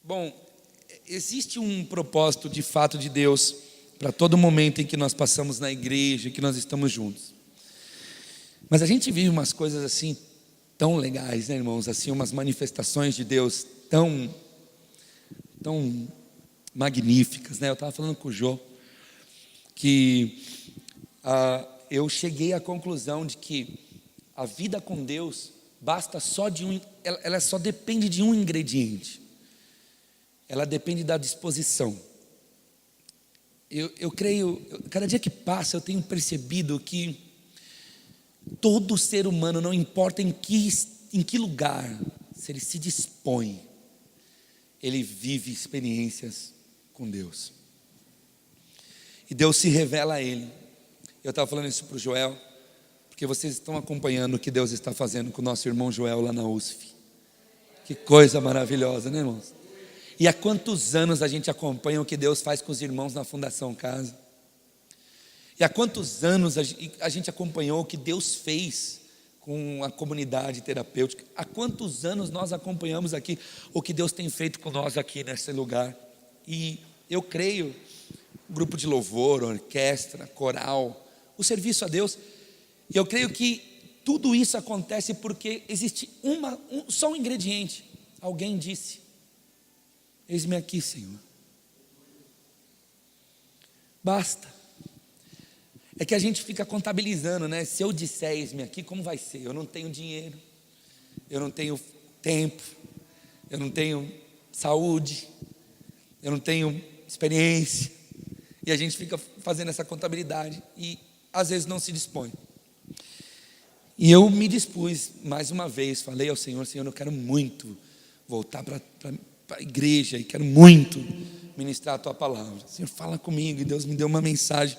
Bom, existe um propósito de fato de Deus para todo momento em que nós passamos na igreja, que nós estamos juntos. Mas a gente vive umas coisas assim tão legais, né, irmãos? Assim, umas manifestações de Deus tão magníficas, né? Eu estava falando com o Jô que eu cheguei à conclusão de que a vida com Deus basta só de ela só depende de um ingrediente. Ela depende da disposição. Eu creio, cada dia que passa eu tenho percebido que todo ser humano, não importa em que lugar, se ele se dispõe, ele vive experiências com Deus. E Deus se revela a ele. Eu estava falando isso para o Joel, porque vocês estão acompanhando o que Deus está fazendo com o nosso irmão Joel lá na USF. Que coisa maravilhosa, né, irmãos? E há quantos anos a gente acompanha o que Deus faz com os irmãos na Fundação Casa? E há quantos anos a gente acompanhou o que Deus fez com a comunidade terapêutica? Há quantos anos nós acompanhamos aqui o que Deus tem feito com nós aqui nesse lugar? E eu creio, grupo de louvor, orquestra, coral, o serviço a Deus, e eu creio que tudo isso acontece porque existe só um ingrediente. Alguém disse: eis-me aqui, Senhor. Basta. É que a gente fica contabilizando, né? Se eu disser eis-me aqui, como vai ser? Eu não tenho dinheiro, eu não tenho tempo, eu não tenho saúde, eu não tenho experiência. E a gente fica fazendo essa contabilidade e às vezes não se dispõe. E eu me dispus mais uma vez, falei ao Senhor: Senhor, eu quero muito voltar para a igreja e quero muito ministrar a Tua palavra. Senhor, fala comigo. E Deus me deu uma mensagem.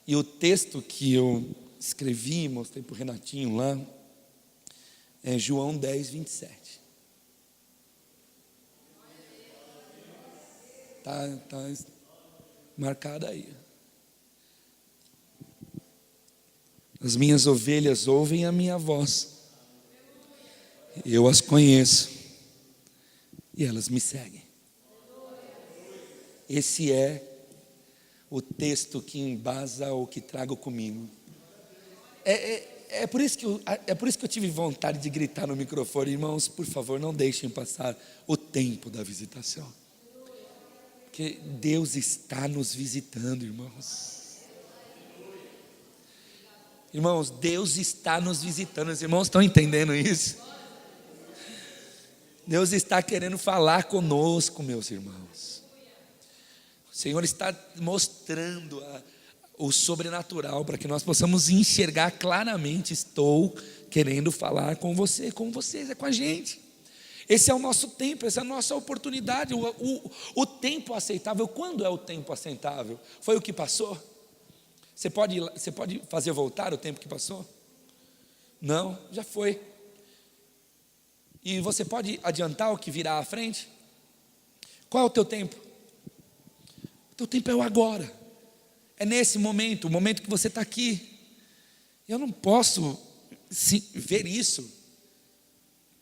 E o texto que eu escrevi, mostrei para o Renatinho lá, é João 10, 27. Está marcada aí. As minhas ovelhas ouvem a minha voz, eu as conheço e elas me seguem. Esse é o texto que embasa o que trago comigo. É por isso que eu tive vontade de gritar no microfone: irmãos, por favor, não deixem passar o tempo da visitação, porque Deus está nos visitando, irmãos. Irmãos, Deus está nos visitando. Os irmãos estão entendendo isso? Deus está querendo falar conosco, meus irmãos. O Senhor está mostrando o sobrenatural para que nós possamos enxergar claramente. Estou querendo falar com você, com vocês, é com a gente. Esse é o nosso tempo, essa é a nossa oportunidade. O tempo aceitável. Quando é o tempo aceitável? Foi o que passou? Você pode fazer voltar o tempo que passou? Não, já foi. E você pode adiantar o que virá à frente? Qual é o teu tempo? O teu tempo é o agora. É nesse momento, o momento que você está aqui. Eu não posso ver isso,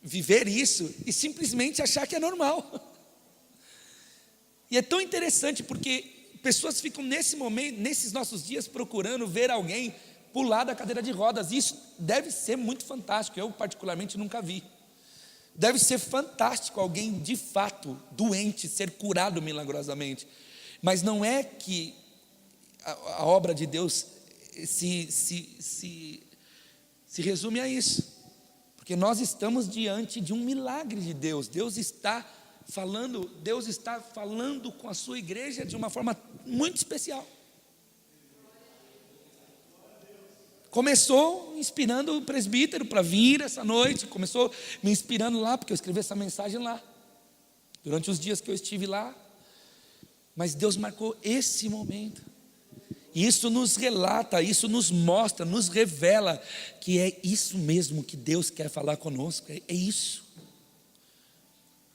viver isso e simplesmente achar que é normal. E é tão interessante porque pessoas ficam nesse momento, nesses nossos dias, procurando ver alguém pular da cadeira de rodas. Isso deve ser muito fantástico. Eu particularmente nunca vi. Deve ser fantástico alguém de fato doente ser curado milagrosamente. Mas não é que a obra de Deus se resume a isso. Porque nós estamos diante de um milagre de Deus. Deus está falando com a sua igreja de uma forma muito especial. Começou inspirando o presbítero para vir essa noite, começou me inspirando lá, porque eu escrevi essa mensagem lá, durante os dias que eu estive lá. Mas Deus marcou esse momento, e isso nos relata, isso nos mostra, nos revela que é isso mesmo que Deus quer falar conosco, é isso.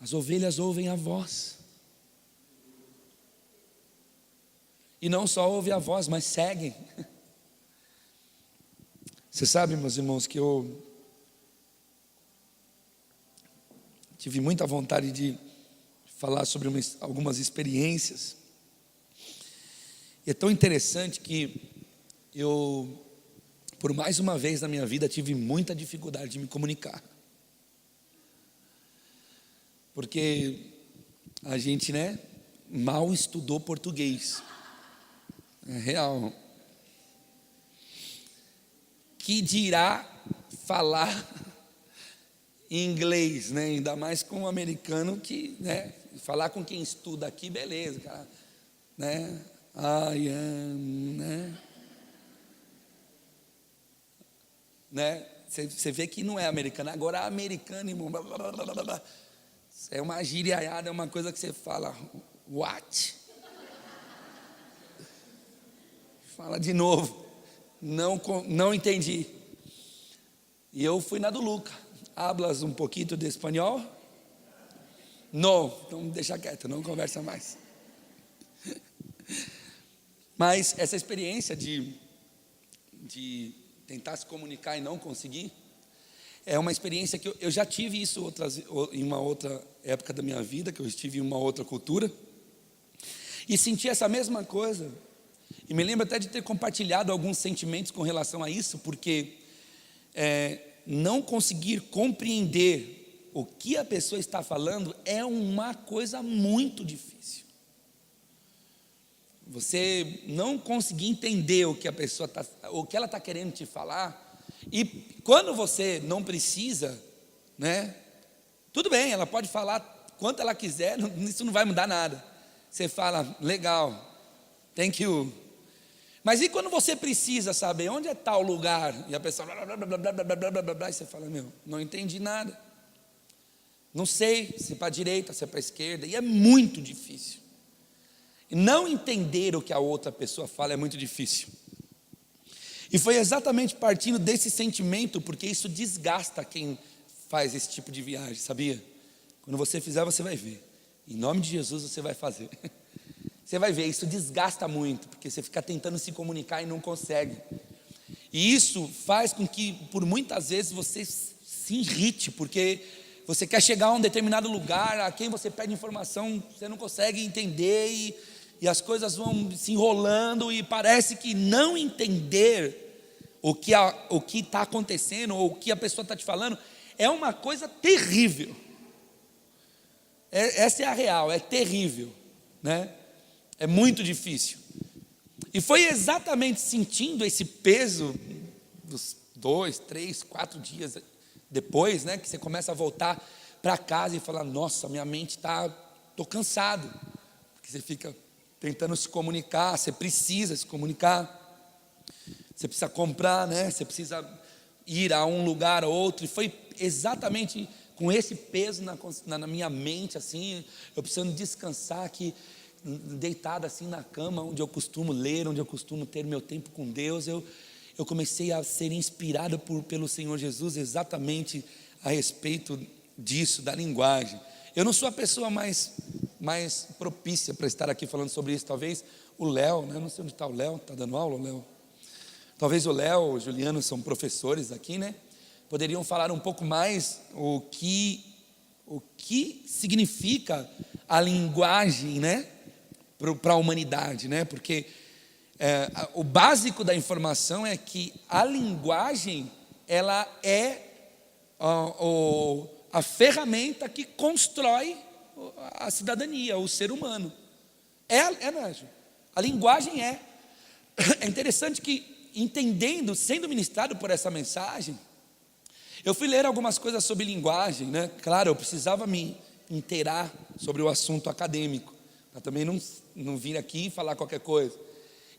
As ovelhas ouvem a voz, e não só ouvem a voz, mas seguem. Você sabe, meus irmãos, que eu tive muita vontade de falar sobre algumas experiências. E é tão interessante que eu, por mais uma vez na minha vida, tive muita dificuldade de me comunicar. Porque a gente, mal estudou português. É real. Que dirá falar em inglês, ainda mais com um americano que, falar com quem estuda aqui, beleza, cara, I am, Você vê que não é americano, agora americano, irmão, blá, blá, blá, blá, blá. É uma gíriaiada, é uma coisa que você fala, what? Fala de novo, não entendi. E eu fui na do Luca. Hablas um pouquinho de espanhol? Não, então deixa quieto, não conversa mais. Mas essa experiência de tentar se comunicar e não conseguir, é uma experiência que eu já tive isso em uma outra época da minha vida, que eu estive em uma outra cultura, e senti essa mesma coisa, e me lembro até de ter compartilhado alguns sentimentos com relação a isso, porque não conseguir compreender o que a pessoa está falando é uma coisa muito difícil. Você não conseguir entender o que a pessoa o que ela está querendo te falar, e quando você não precisa, tudo bem, ela pode falar quanto ela quiser, isso não vai mudar nada. Você fala, legal, thank you. Mas e quando você precisa saber onde é tal lugar, e a pessoa blá, blá, blá, blá, blá, blá, blá, blá, blá, blá, e você fala, não entendi nada. Não sei se é para a direita, se é para a esquerda, e é muito difícil. E não entender o que a outra pessoa fala é muito difícil. E foi exatamente partindo desse sentimento, porque isso desgasta quem faz esse tipo de viagem, sabia? Quando você fizer, você vai ver. Em nome de Jesus você vai fazer. Você vai ver, isso desgasta muito, porque você fica tentando se comunicar e não consegue. E isso faz com que, por muitas vezes, você se irrite, porque você quer chegar a um determinado lugar, a quem você pede informação, você não consegue entender, e as coisas vão se enrolando, e parece que não entender o que está acontecendo, ou o que a pessoa está te falando, é uma coisa terrível. Essa é a real, é terrível, É muito difícil. E foi exatamente sentindo esse peso dos 2, 3, 4 dias depois, que você começa a voltar para casa e falar, nossa, minha mente estou cansado, porque você fica tentando se comunicar, você precisa se comunicar, você precisa comprar, você precisa ir a um lugar ou outro, e foi exatamente com esse peso na minha mente, assim, eu precisando descansar aqui, deitado assim na cama, onde eu costumo ler, onde eu costumo ter meu tempo com Deus, eu comecei a ser inspirado pelo Senhor Jesus, exatamente a respeito disso, da linguagem. Eu não sou a pessoa mais propícia para estar aqui falando sobre isso, talvez o Léo, não sei onde está o Léo, está dando aula o Léo? Talvez o Léo, o Juliano são professores aqui, poderiam falar um pouco mais o que significa a linguagem, para a humanidade, porque o básico da informação é que a linguagem, ela é a ferramenta que constrói a cidadania, o ser humano. A linguagem é interessante que, entendendo, sendo ministrado por essa mensagem, eu fui ler algumas coisas sobre linguagem, Claro, eu precisava me inteirar sobre o assunto acadêmico, para também não vir aqui e falar qualquer coisa.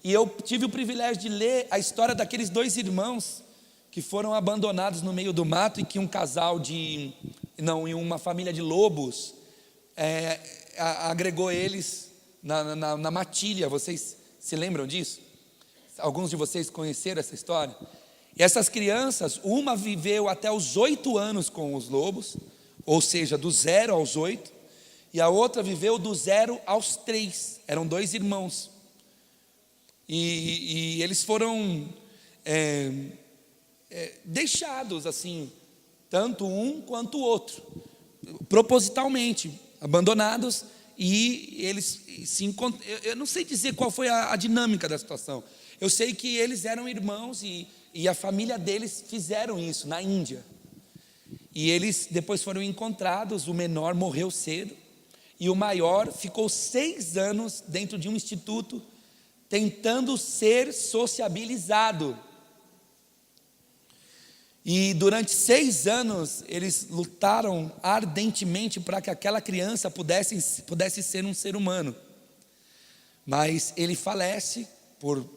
E eu tive o privilégio de ler a história daqueles 2 irmãos que foram abandonados no meio do mato, e que um casal e uma família de lobos agregou eles na matilha. Vocês se lembram disso? Alguns de vocês conheceram essa história? E essas crianças, uma viveu até os 8 anos com os lobos, ou seja, do 0 aos 8, e a outra viveu do 0 aos 3, eram 2 irmãos, e eles foram deixados assim, tanto um quanto o outro, propositalmente abandonados, e eles se encontram. Eu não sei dizer qual foi a dinâmica da situação. Eu sei que eles eram irmãos e a família deles fizeram isso na Índia. E eles depois foram encontrados. O menor morreu cedo e o maior ficou 6 anos dentro de um instituto tentando ser sociabilizado. E durante 6 anos eles lutaram ardentemente para que aquela criança pudesse ser um ser humano. Mas ele falece por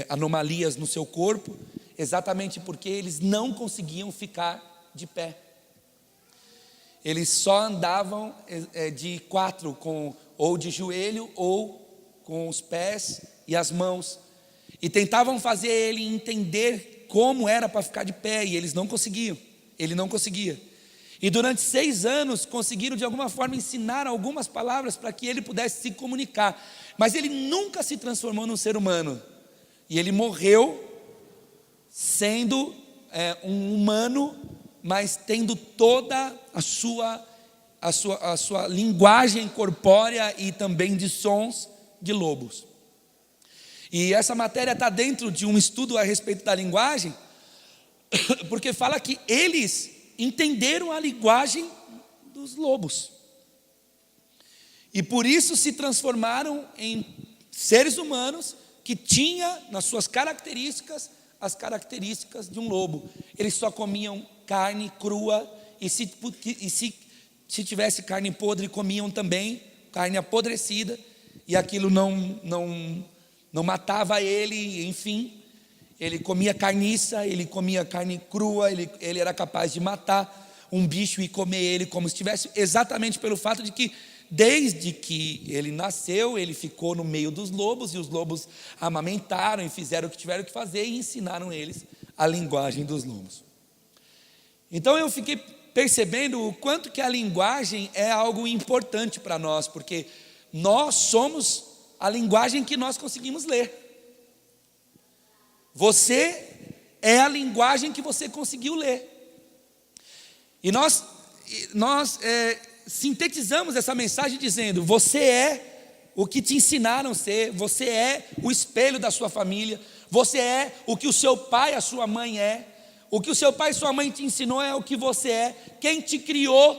anomalias no seu corpo, exatamente porque eles não conseguiam ficar de pé. Eles só andavam de 4, ou de joelho, ou com os pés e as mãos, e tentavam fazer ele entender como era para ficar de pé, e eles não conseguiam. Ele não conseguia. E durante 6 anos conseguiram de alguma forma ensinar algumas palavras para que ele pudesse se comunicar, mas ele nunca se transformou num ser humano, e ele morreu sendo um humano, mas tendo toda a sua linguagem corpórea e também de sons de lobos. E essa matéria está dentro de um estudo a respeito da linguagem, porque fala que eles entenderam a linguagem dos lobos, e por isso se transformaram em seres humanos que tinha nas suas características as características de um lobo. Eles só comiam carne crua, e se tivesse carne podre, comiam também carne apodrecida, e aquilo não matava ele. Enfim, ele comia carniça, ele comia carne crua, ele era capaz de matar um bicho e comer ele como se estivesse, exatamente pelo fato de que desde que ele nasceu, ele ficou no meio dos lobos, e os lobos amamentaram e fizeram o que tiveram que fazer e ensinaram eles a linguagem dos lobos. Então eu fiquei percebendo o quanto que a linguagem é algo importante para nós, porque nós somos a linguagem que nós conseguimos ler. Você é a linguagem que você conseguiu ler. E nós sintetizamos essa mensagem dizendo: você é o que te ensinaram a ser, você é o espelho da sua família, você é o que o seu pai e a sua mãe é, o que o seu pai e sua mãe te ensinou é o que você é, quem te criou,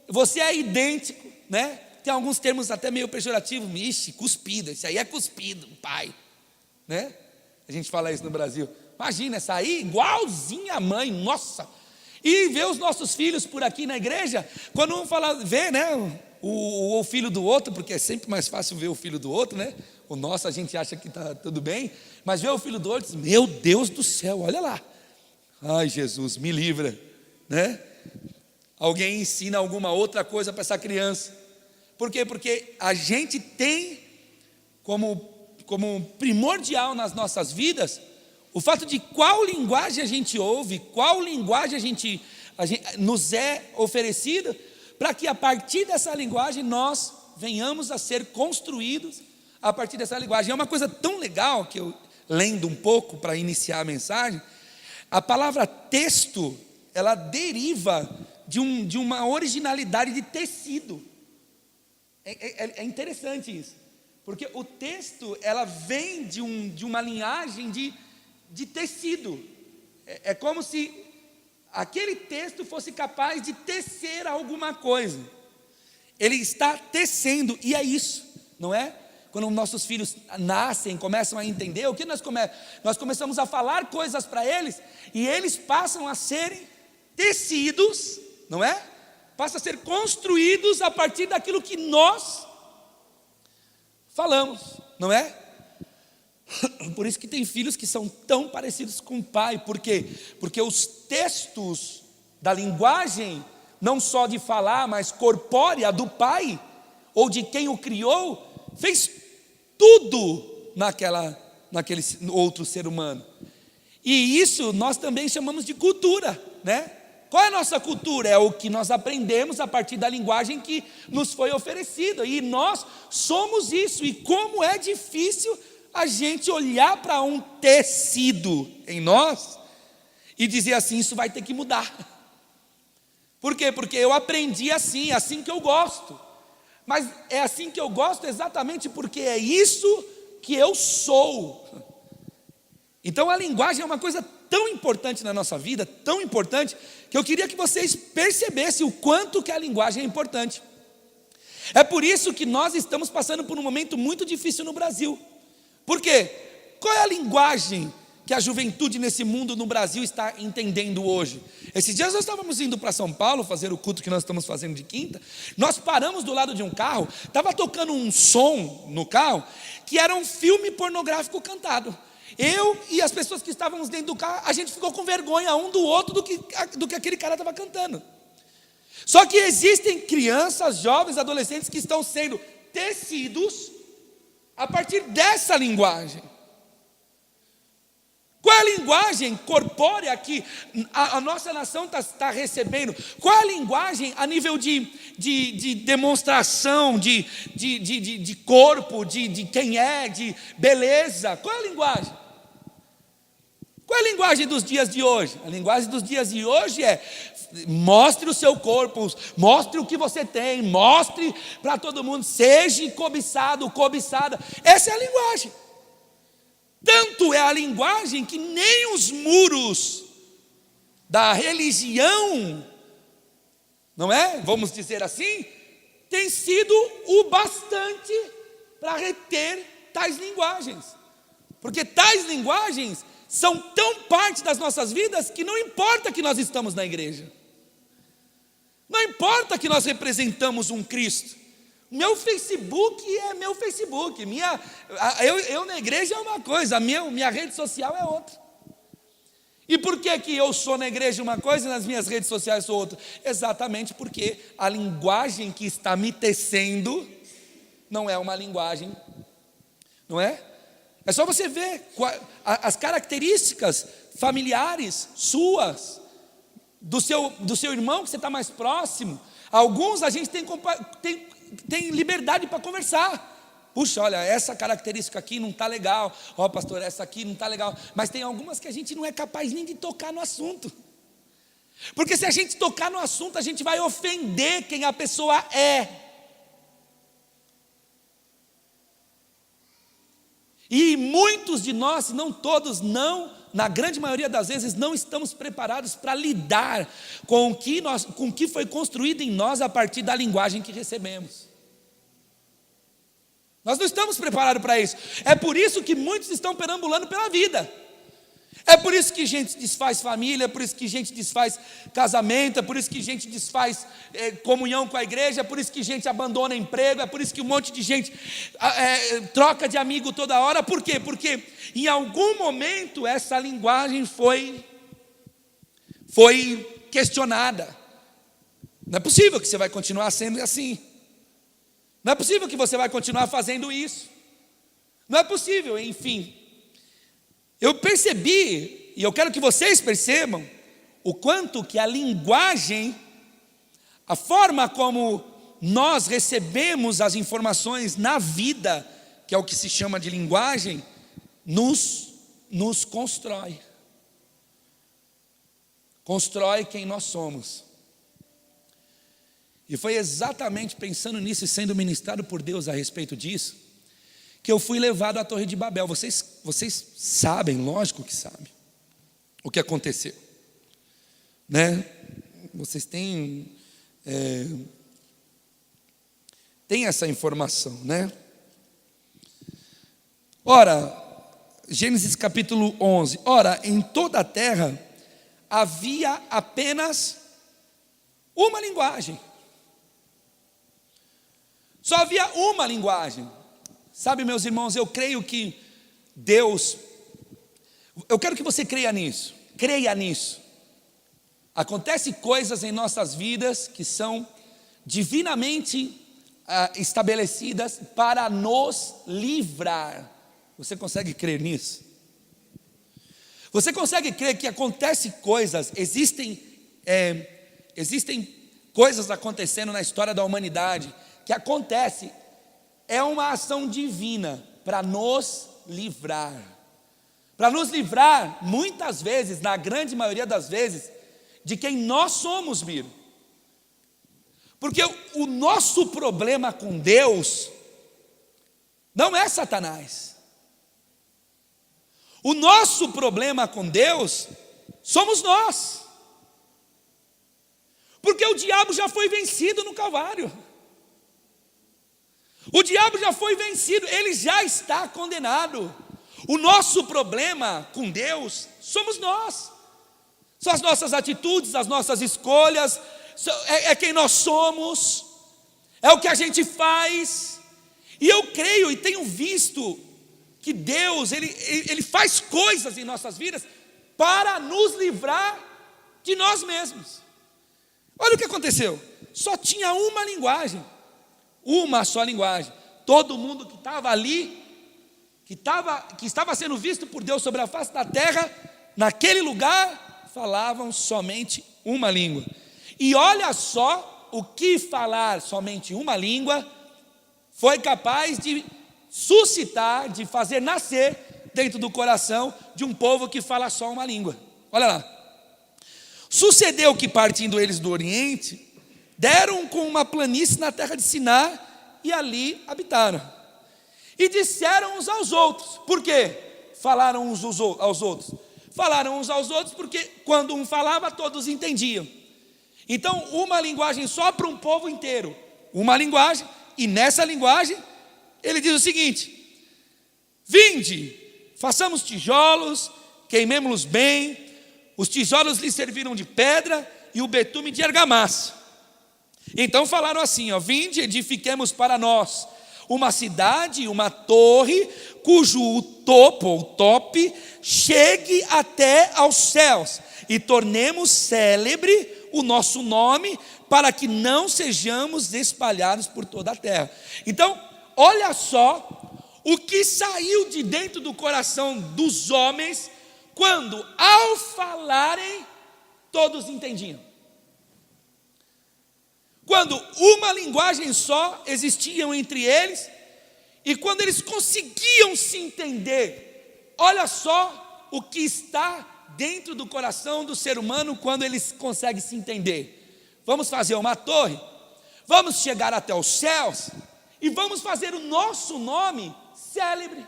você é idêntico, né? Tem alguns termos até meio pejorativos, ixi, cuspido, isso aí é cuspido, pai, né? A gente fala isso no Brasil. Imagina, essa aí igualzinha a mãe, nossa. E ver os nossos filhos por aqui na igreja, quando um vê, né, o filho do outro, porque é sempre mais fácil ver o filho do outro, né? O nosso a gente acha que está tudo bem, mas ver o filho do outro, diz, meu Deus do céu, olha lá. Ai, Jesus, me livra, né? Alguém ensina alguma outra coisa para essa criança. Por quê? Porque a gente tem como primordial nas nossas vidas o fato de qual linguagem a gente ouve, qual linguagem a gente nos é oferecida, para que a partir dessa linguagem nós venhamos a ser construídos a partir dessa linguagem. É uma coisa tão legal que eu, lendo um pouco para iniciar a mensagem, a palavra texto, ela deriva de uma originalidade de tecido. É interessante isso, porque o texto, ela vem de uma linhagem de tecido. É como se aquele texto fosse capaz de tecer alguma coisa. Ele está tecendo, e é isso, não é? Quando nossos filhos nascem, começam a entender, o que nós começamos a falar coisas para eles, e eles passam a serem tecidos, não é? Passam a ser construídos a partir daquilo que nós falamos, não é? Por isso que tem filhos que são tão parecidos com o pai. Por quê? Porque os textos da linguagem, não só de falar, mas corpórea do pai, ou de quem o criou, fez tudo naquele outro ser humano. E isso nós também chamamos de cultura, né? Qual é a nossa cultura? É o que nós aprendemos a partir da linguagem que nos foi oferecida, e nós somos isso. E como é difícil a gente olhar para um tecido em nós e dizer assim, isso vai ter que mudar, Por quê? Porque eu aprendi assim que eu gosto. Mas é assim que eu gosto exatamente porque é isso que eu sou. Então a linguagem é uma coisa tão importante na nossa vida, tão importante, que eu queria que vocês percebessem o quanto que a linguagem é importante. É por isso que nós estamos passando por um momento muito difícil no Brasil. Por quê? Qual é a linguagem que a juventude nesse mundo no Brasil está entendendo hoje? Esses dias nós estávamos indo para São Paulo fazer o culto que nós estamos fazendo de quinta. Nós paramos do lado de um carro, estava tocando um som no carro que era um filme pornográfico cantado. Eu e as pessoas que estávamos dentro do carro, a gente ficou com vergonha um do outro do que aquele cara estava cantando. Só que existem crianças, jovens, adolescentes que estão sendo tecidos a partir dessa linguagem. Qual é a linguagem corpórea que a nossa nação está recebendo? Qual é a linguagem a nível de demonstração, de corpo, de quem é, de beleza? Qual é a linguagem? Qual é a linguagem dos dias de hoje? A linguagem dos dias de hoje é: mostre o seu corpo, mostre o que você tem, mostre para todo mundo, seja cobiçado, cobiçada. Essa é a linguagem. Tanto é a linguagem que nem os muros da religião, não é? Vamos dizer assim, tem sido o bastante para reter tais linguagens. Porque tais linguagens são tão parte das nossas vidas que não importa que nós estamos na igreja. Não importa que nós representamos um Cristo. Meu Facebook é meu Facebook. Eu na igreja é uma coisa, minha rede social é outra. E por que eu sou na igreja uma coisa e nas minhas redes sociais sou outra? Exatamente porque a linguagem que está me tecendo não é uma linguagem, não é? É só você ver as características familiares suas, do seu irmão que você está mais próximo. Alguns a gente tem liberdade para conversar. Puxa, olha, essa característica aqui não está legal. Ó, pastor, essa aqui não está legal. Mas tem algumas que a gente não é capaz nem de tocar no assunto. Porque se a gente tocar no assunto, a gente vai ofender quem a pessoa é. E muitos de nós, se não todos, na grande maioria das vezes, não estamos preparados para lidar com o que foi construído em nós a partir da linguagem que recebemos. Nós não estamos preparados para isso. É por isso que muitos estão perambulando pela vida. É por isso que gente desfaz família, é por isso que gente desfaz casamento, é por isso que gente desfaz comunhão com a igreja, é por isso que gente abandona emprego, é por isso que um monte de gente troca de amigo toda hora. Por quê? Porque em algum momento essa linguagem foi questionada. Não é possível que você vai continuar sendo assim. Não é possível que você vai continuar fazendo isso. Não é possível, enfim. Eu percebi, e eu quero que vocês percebam, o quanto que a linguagem, a forma como nós recebemos as informações na vida, que é o que se chama de linguagem, nos constrói. Constrói quem nós somos. E foi exatamente pensando nisso e sendo ministrado por Deus a respeito disso, que eu fui levado à Torre de Babel. Vocês sabem, lógico que sabem, o que aconteceu, né? Vocês têm essa informação, né? Ora, Gênesis capítulo 11. Ora, em toda a terra havia apenas uma linguagem. Só havia uma linguagem. Sabe, meus irmãos, eu creio que Deus, eu quero que você creia nisso. Acontecem coisas em nossas vidas que são divinamente estabelecidas para nos livrar. Você consegue crer nisso? Você consegue crer que acontecem coisas, existem coisas acontecendo na história da humanidade, que acontece, é uma ação divina para nos livrar. Para nos livrar, muitas vezes, na grande maioria das vezes, de quem nós somos, Miro. Porque o nosso problema com Deus não é Satanás. O nosso problema com Deus somos nós. Porque o diabo já foi vencido no Calvário. O diabo já foi vencido, ele já está condenado. O nosso problema com Deus somos nós. São as nossas atitudes, as nossas escolhas, é quem nós somos, é o que a gente faz. E eu creio e tenho visto que Deus, Ele faz coisas em nossas vidas para nos livrar de nós mesmos. Olha o que aconteceu, só tinha uma linguagem, uma só linguagem. Todo mundo que estava ali, que estava sendo visto por Deus sobre a face da terra, naquele lugar, falavam somente uma língua. E olha só o que falar somente uma língua foi capaz de suscitar, de fazer nascer dentro do coração de um povo que fala só uma língua. Olha lá. Sucedeu que, partindo eles do Oriente, deram com uma planície na terra de Siná e ali habitaram. E disseram uns aos outros. Por quê? Falaram uns aos outros. Falaram uns aos outros porque quando um falava, todos entendiam. Então, uma linguagem só para um povo inteiro. Uma linguagem, e nessa linguagem, ele diz o seguinte: vinde, façamos tijolos, queimemo-los bem. Os tijolos lhes serviram de pedra e o betume de argamassa. Então falaram assim, ó: vinde, edifiquemos para nós uma cidade, uma torre, cujo topo ou tope chegue até aos céus, e tornemos célebre o nosso nome, para que não sejamos espalhados por toda a terra. Então, olha só o que saiu de dentro do coração dos homens, quando ao falarem, todos entendiam. Quando uma linguagem só existia entre eles, e quando eles conseguiam se entender, olha só o que está dentro do coração do ser humano quando eles conseguem se entender. Vamos fazer uma torre, vamos chegar até os céus, e vamos fazer o nosso nome célebre.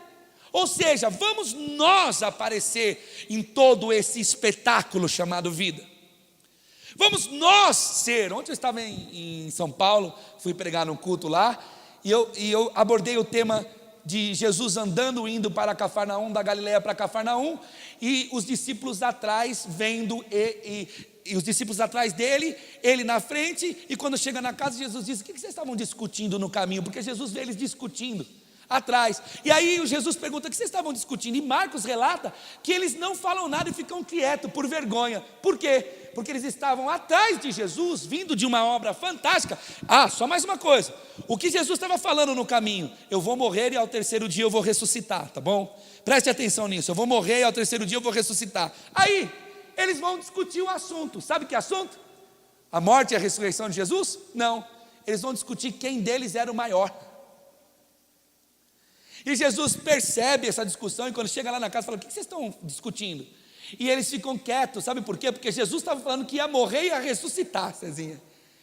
Ou seja, vamos nós aparecer em todo esse espetáculo chamado vida. Vamos nós ser. Ontem eu estava em São Paulo, fui pregar num culto lá, e eu abordei o tema de Jesus andando, indo para Cafarnaum, da Galileia para Cafarnaum, e os discípulos atrás vendo, e os discípulos atrás dele, ele na frente, e quando chega na casa, Jesus diz: o que vocês estavam discutindo no caminho? Porque Jesus vê eles discutindo atrás, e aí Jesus pergunta: o que vocês estavam discutindo? E Marcos relata que eles não falam nada e ficam quietos por vergonha. Por quê? Porque eles estavam atrás de Jesus, vindo de uma obra fantástica. Só mais uma coisa, o que Jesus estava falando no caminho: eu vou morrer e ao terceiro dia eu vou ressuscitar, tá bom? Preste atenção nisso, eu vou morrer e ao terceiro dia eu vou ressuscitar. Aí, eles vão discutir o assunto, sabe que assunto? A morte e a ressurreição de Jesus? Não, eles vão discutir quem deles era o maior. E Jesus percebe essa discussão, e quando chega lá na casa, fala: o que vocês estão discutindo? E eles ficam quietos, sabe por quê? Porque Jesus estava falando que ia morrer e ia ressuscitar, Cezinha.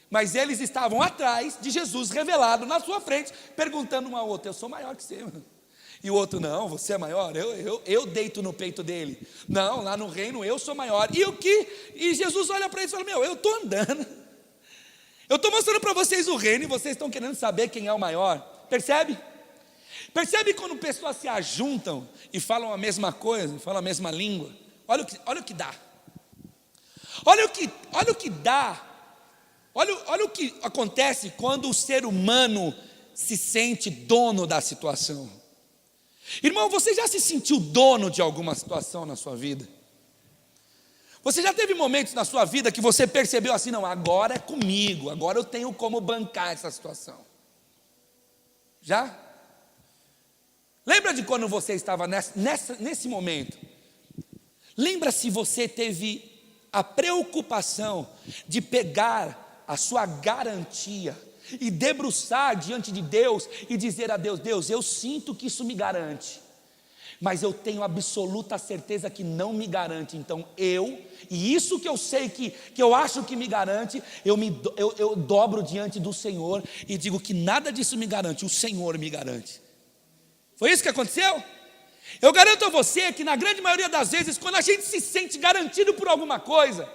Mas eles estavam atrás de Jesus revelado na sua frente, perguntando um ao outro: eu sou maior que você, mano. E o outro: não, você é maior, eu deito no peito dele. Não, lá no reino eu sou maior. E Jesus olha para eles e fala: eu estou andando, eu estou mostrando para vocês o reino, e vocês estão querendo saber quem é o maior. Percebe? Percebe quando pessoas se ajuntam e falam a mesma coisa, falam a mesma língua? Olha o que dá. Olha o que dá. Olha o que acontece quando o ser humano se sente dono da situação. Irmão, você já se sentiu dono de alguma situação na sua vida? Você já teve momentos na sua vida que você percebeu assim: não, agora é comigo, agora eu tenho como bancar essa situação? Já? Lembra de quando você estava nesse momento? Lembra se você teve a preocupação de pegar a sua garantia e debruçar diante de Deus e dizer a Deus: Deus, eu sinto que isso me garante, mas eu tenho absoluta certeza que não me garante. Então e isso que eu sei que eu acho que me garante, eu dobro diante do Senhor e digo que nada disso me garante, o Senhor me garante. Foi isso que aconteceu? Eu garanto a você que na grande maioria das vezes, quando a gente se sente garantido por alguma coisa,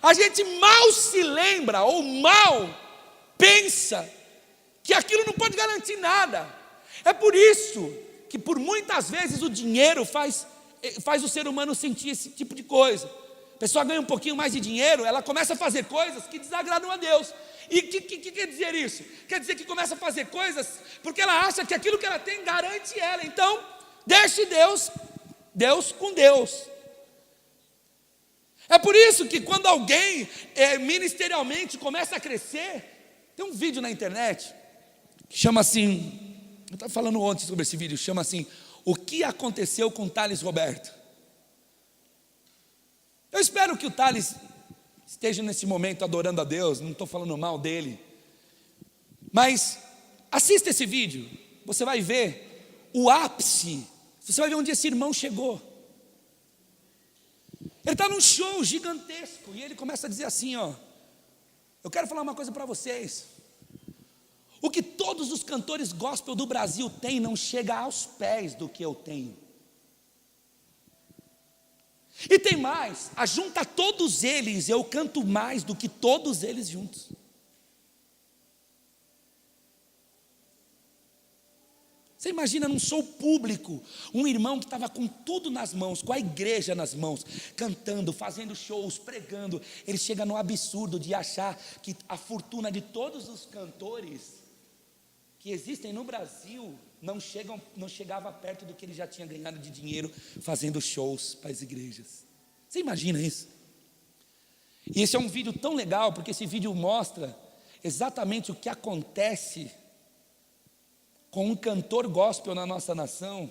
a gente mal se lembra ou mal pensa que aquilo não pode garantir nada. É por isso que por muitas vezes o dinheiro faz o ser humano sentir esse tipo de coisa. A pessoa ganha um pouquinho mais de dinheiro, ela começa a fazer coisas que desagradam a Deus. E o que quer dizer isso? Quer dizer que começa a fazer coisas porque ela acha que aquilo que ela tem garante ela. Então, deixe Deus com Deus. É por isso que quando alguém ministerialmente começa a crescer, tem um vídeo na internet que chama assim, eu estava falando ontem sobre esse vídeo, chama assim, o que aconteceu com Thales Roberto? Eu espero que o Thales esteja nesse momento adorando a Deus, não estou falando mal dele, mas assista esse vídeo, você vai ver o ápice, você vai ver onde esse irmão chegou. Ele está num show gigantesco e ele começa a dizer assim, ó, eu quero falar uma coisa para vocês. O que todos os cantores gospel do Brasil têm não chega aos pés do que eu tenho. E tem mais, ajunta todos eles, eu canto mais do que todos eles juntos. Você imagina num show público, um irmão que estava com tudo nas mãos, com a igreja nas mãos, cantando, fazendo shows, pregando. Ele chega no absurdo de achar que a fortuna de todos os cantores que existem no Brasil não chegava perto do que ele já tinha ganhado de dinheiro fazendo shows para as igrejas. Você imagina isso? E esse é um vídeo tão legal, porque esse vídeo mostra exatamente o que acontece com um cantor gospel na nossa nação,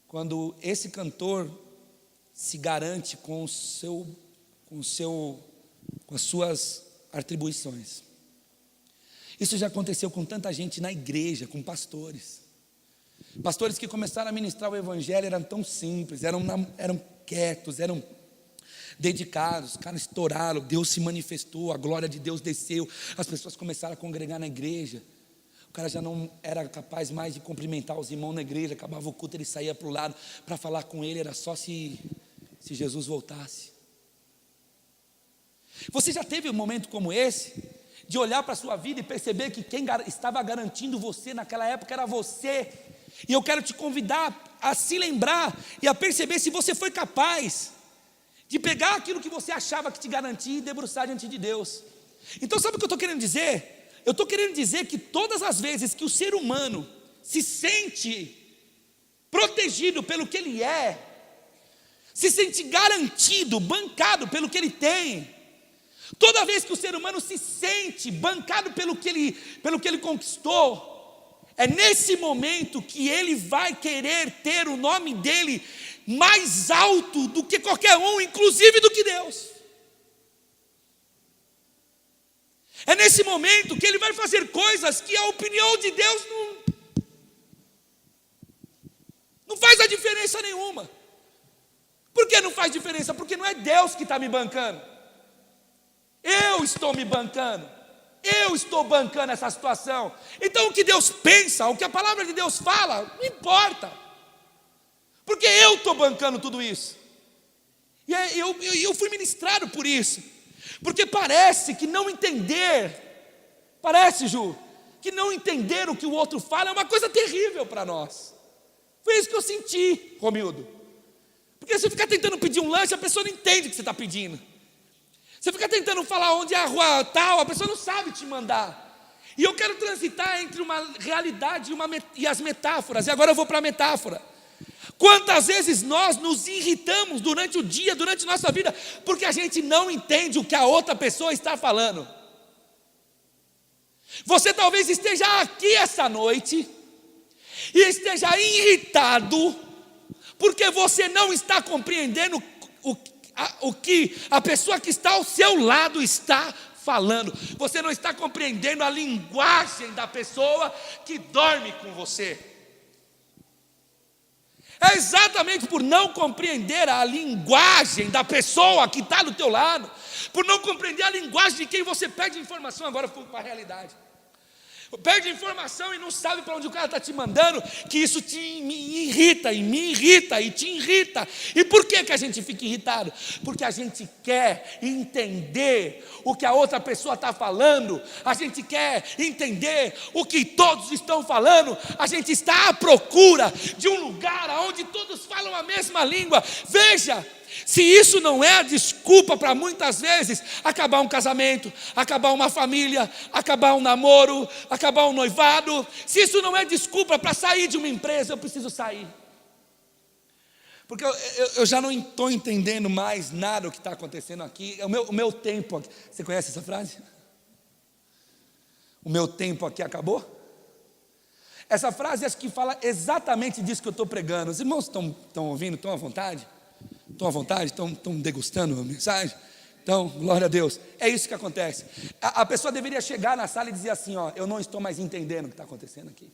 quando esse cantor se garante com as suas atribuições. Isso já aconteceu com tanta gente na igreja, com pastores. Pastores que começaram a ministrar o evangelho eram tão simples, eram quietos, eram dedicados, os caras estouraram, Deus se manifestou, a glória de Deus desceu, as pessoas começaram a congregar na igreja. O cara já não era capaz mais de cumprimentar os irmãos na igreja, acabava o culto, ele saía para o lado para falar com ele, era só se Jesus voltasse. Você já teve um momento como esse, de olhar para a sua vida e perceber que quem estava garantindo você naquela época era você? E eu quero te convidar a se lembrar e a perceber se você foi capaz de pegar aquilo que você achava que te garantia e debruçar diante de Deus. Então sabe o que eu estou querendo dizer? Eu estou querendo dizer que todas as vezes que o ser humano se sente protegido pelo que ele é, se sente garantido, bancado pelo que ele tem, toda vez que o ser humano se sente bancado pelo que ele conquistou, é nesse momento que ele vai querer ter o nome dele mais alto do que qualquer um, inclusive do que Deus. É nesse momento que ele vai fazer coisas que a opinião de Deus não faz a diferença nenhuma. Por que não faz diferença? Porque não é Deus que está me bancando. Eu estou me bancando. Eu estou bancando essa situação. Então o que Deus pensa, o que a palavra de Deus fala, não importa. Porque eu estou bancando tudo isso. E eu fui ministrado por isso. Porque parece que não entender, parece, Ju, que não entender o que o outro fala é uma coisa terrível para nós. Foi isso que eu senti, Romildo. Porque você fica tentando pedir um lanche, a pessoa não entende o que você está pedindo. Você fica tentando falar onde é a rua tal, a pessoa não sabe te mandar. E eu quero transitar entre uma realidade e as metáforas. E agora eu vou para a metáfora. Quantas vezes nós nos irritamos durante o dia, durante nossa vida, porque a gente não entende o que a outra pessoa está falando. Você talvez esteja aqui essa noite e esteja irritado porque você não está compreendendo o que a pessoa que está ao seu lado está falando. Você não está compreendendo a linguagem da pessoa que dorme com você. É exatamente por não compreender a linguagem da pessoa que está do teu lado, por não compreender a linguagem de quem você pede informação. Agora fui para a realidade. Perde informação e não sabe para onde o cara está te mandando, que isso me irrita, e me irrita, e te irrita. E por que a gente fica irritado? Porque a gente quer entender o que a outra pessoa está falando, a gente quer entender o que todos estão falando, a gente está à procura de um lugar onde todos falam a mesma língua. Veja, se isso não é a desculpa para muitas vezes acabar um casamento, acabar uma família, acabar um namoro, acabar um noivado, se isso não é desculpa para sair de uma empresa, eu preciso sair. Porque eu já não estou entendendo mais nada do que está acontecendo aqui. O meu tempo aqui. Você conhece essa frase? O meu tempo aqui acabou? Essa frase acho que fala exatamente disso que eu estou pregando. Os irmãos estão ouvindo, estão à vontade? Estão à vontade? Estão degustando a mensagem? Então, glória a Deus. É isso que acontece. A pessoa deveria chegar na sala e dizer assim, ó, eu não estou mais entendendo o que está acontecendo aqui.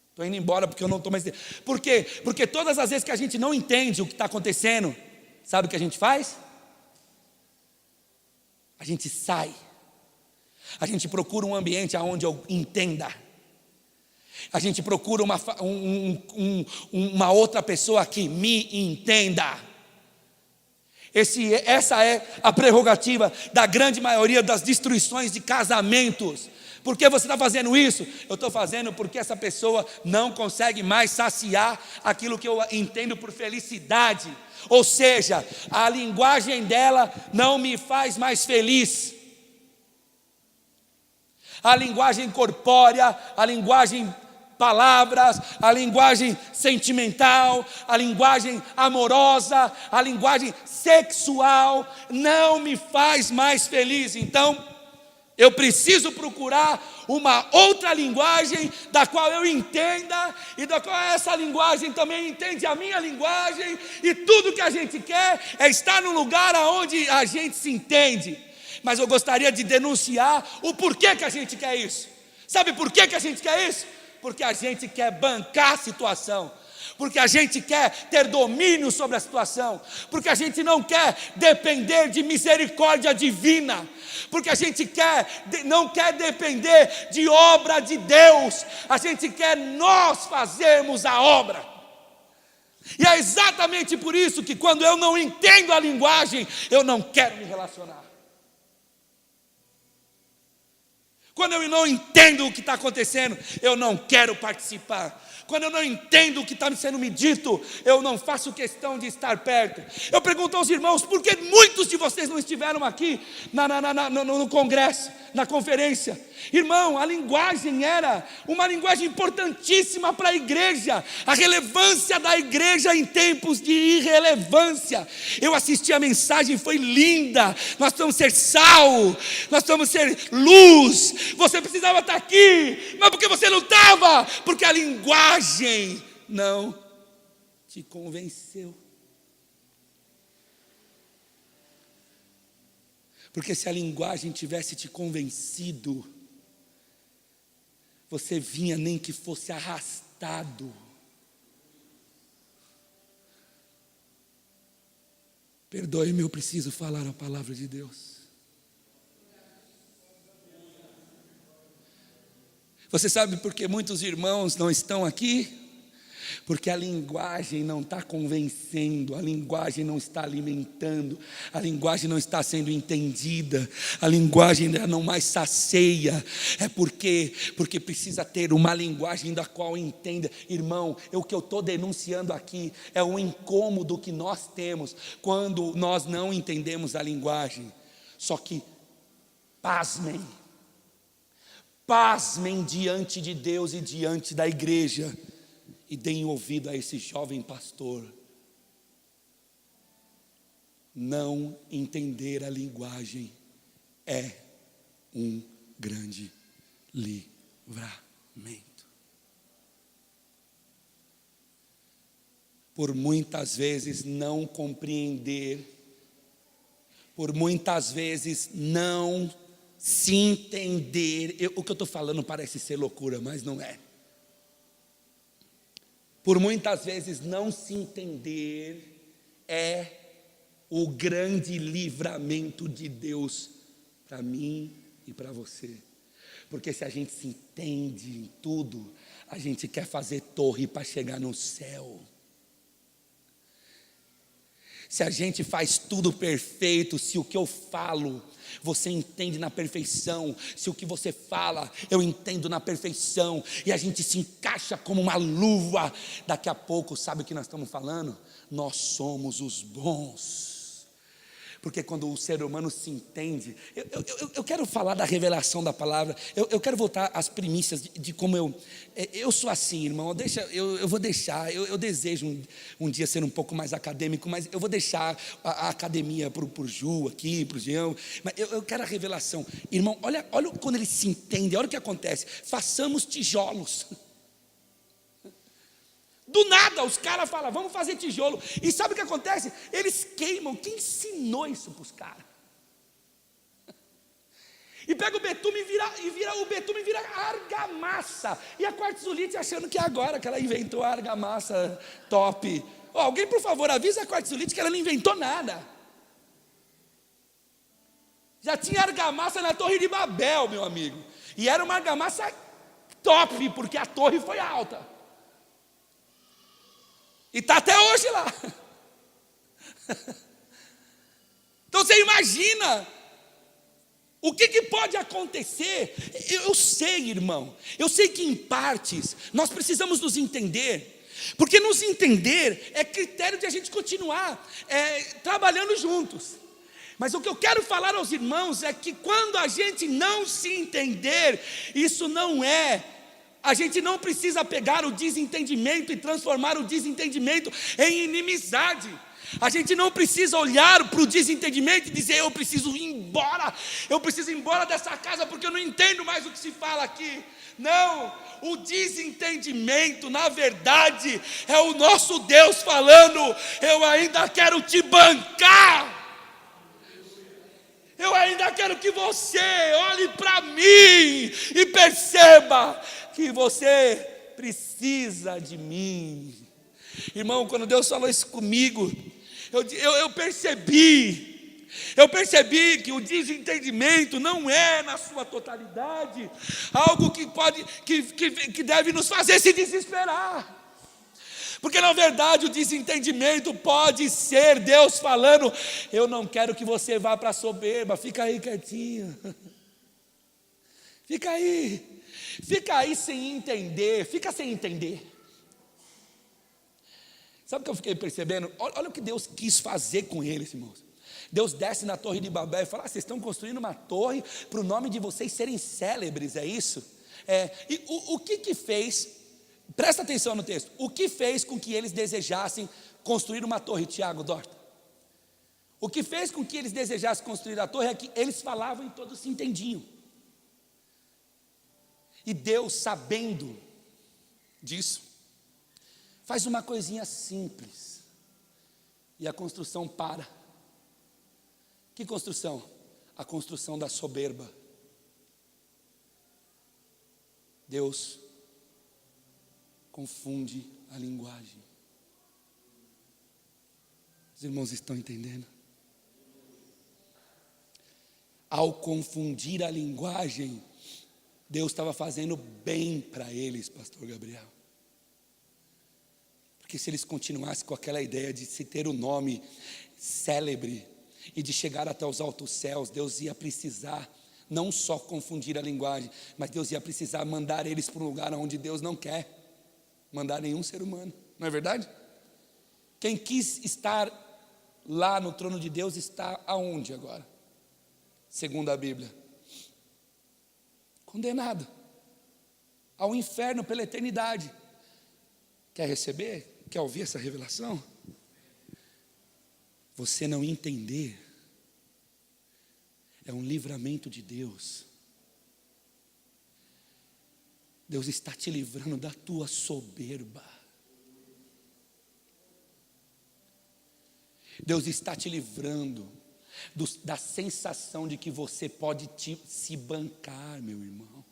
Estou indo embora porque eu não estou mais entendendo. Por quê? Porque todas as vezes que a gente não entende o que está acontecendo, sabe o que a gente faz? A gente sai. A gente procura um ambiente onde eu entenda. A gente procura uma outra pessoa que me entenda. Essa é a prerrogativa da grande maioria das destruições de casamentos. Por que você está fazendo isso? Eu estou fazendo porque essa pessoa não consegue mais saciar aquilo que eu entendo por felicidade. Ou seja, a linguagem dela não me faz mais feliz. A linguagem corpórea, a linguagem palavras, a linguagem sentimental, a linguagem amorosa, a linguagem sexual não me faz mais feliz. Então, eu preciso procurar uma outra linguagem da qual eu entenda e da qual essa linguagem também entende a minha linguagem, e tudo que a gente quer é estar num lugar onde a gente se entende. Mas eu gostaria de denunciar o porquê que a gente quer isso. Sabe por que a gente quer isso? Porque a gente quer bancar a situação, porque a gente quer ter domínio sobre a situação, porque a gente não quer depender de misericórdia divina, porque a gente não quer depender de obra de Deus, a gente quer nós fazermos a obra. E é exatamente por isso que quando eu não entendo a linguagem, eu não quero me relacionar. Quando eu não entendo o que está acontecendo, eu não quero participar. Quando eu não entendo o que está sendo me dito, eu não faço questão de estar perto. Eu pergunto aos irmãos, por que muitos de vocês não estiveram aqui no congresso, na conferência? Irmão, a linguagem era uma linguagem importantíssima para a igreja, a relevância da igreja em tempos de irrelevância. Eu assisti a mensagem, foi linda. Nós vamos ser sal, nós vamos ser luz. Você precisava estar aqui, mas por que você não estava? Porque a linguagem não te convenceu. Porque se a linguagem tivesse te convencido, você vinha nem que fosse arrastado. Perdoe-me, eu preciso falar a palavra de Deus. Você sabe por que muitos irmãos não estão aqui? Porque a linguagem não está convencendo, a linguagem não está alimentando, a linguagem não está sendo entendida, a linguagem não mais sacia. É porque precisa ter uma linguagem da qual entenda. Irmão, o que eu estou denunciando aqui é o incômodo que nós temos quando nós não entendemos a linguagem. Só que, pasmem diante de Deus e diante da igreja, e deem ouvido a esse jovem pastor. Não entender a linguagem é um grande livramento. Por muitas vezes não compreender, por muitas vezes não se entender. O que eu estou falando parece ser loucura, mas não é. por muitas vezes não se entender é o grande livramento de Deus para mim e para você. Porque se a gente se entende em tudo, a gente quer fazer torre para chegar no céu. Se a gente faz tudo perfeito, se o que eu falo você entende na perfeição, se o que você fala eu entendo na perfeição, e a gente se encaixa como uma luva, daqui a pouco, sabe o que nós estamos falando? Nós somos os bons. Porque quando o ser humano se entende, eu quero falar da revelação da palavra, eu quero voltar às primícias de como eu sou assim, irmão, eu vou deixar, eu desejo um dia ser um pouco mais acadêmico, mas eu vou deixar a academia para o Ju aqui, para o Jean, mas eu quero a revelação. Irmão, olha quando ele se entende, olha o que acontece, façamos tijolos. Do nada os caras falam, vamos fazer tijolo. E sabe o que acontece? Eles queimam. Quem ensinou isso para os caras? E pega o betume o betume vira argamassa. E a quartzolite achando que é agora que ela inventou a argamassa top. Alguém por favor avisa a quartzolite que ela não inventou nada. Já tinha argamassa na Torre de Babel, meu amigo. E era uma argamassa top, porque a torre foi alta. E está até hoje lá. Então você imagina o que pode acontecer. Eu sei, irmão, eu sei que em partes nós precisamos nos entender, porque nos entender é critério de a gente continuar trabalhando juntos. Mas o que eu quero falar aos irmãos é que quando a gente não se entender, isso não é. A gente não precisa pegar o desentendimento e transformar o desentendimento em inimizade. A gente não precisa olhar para o desentendimento e dizer, eu preciso ir embora dessa casa porque eu não entendo mais o que se fala aqui. Não, o desentendimento na verdade é o nosso Deus falando, eu ainda quero te bancar. Eu ainda quero que você olhe para mim e perceba que você precisa de mim. Irmão, quando Deus falou isso comigo, eu percebi que o desentendimento não é na sua totalidade algo que deve nos fazer se desesperar. Porque na verdade o desentendimento pode ser Deus falando, eu não quero que você vá para a soberba, fica aí quietinho. Fica aí sem entender, fica sem entender. Sabe o que eu fiquei percebendo? Olha o que Deus quis fazer com eles, irmãos. Deus desce na Torre de Babel e fala, vocês estão construindo uma torre para o nome de vocês serem célebres, é isso? E o que fez, presta atenção no texto, o que fez com que eles desejassem construir uma torre, Tiago Dorta? O que fez com que eles desejassem construir a torre é que eles falavam e todos se entendiam. E Deus, sabendo disso, faz uma coisinha simples e a construção para. Que construção? A construção da soberba. Deus confunde a linguagem. Os irmãos estão entendendo? Ao confundir a linguagem, Deus estava fazendo bem para eles, pastor Gabriel. Porque se eles continuassem com aquela ideia de se ter o nome célebre e de chegar até os altos céus, Deus ia precisar não só confundir a linguagem, mas Deus ia precisar mandar eles para um lugar onde Deus não quer mandar nenhum ser humano, não é verdade? Quem quis estar lá no trono de Deus está aonde agora? Segundo a Bíblia, condenado ao inferno pela eternidade. Quer receber? Quer ouvir essa revelação? Você não entender é um livramento de Deus. Deus está te livrando da tua soberba. Deus está te livrando da sensação de que você pode se bancar, meu irmão.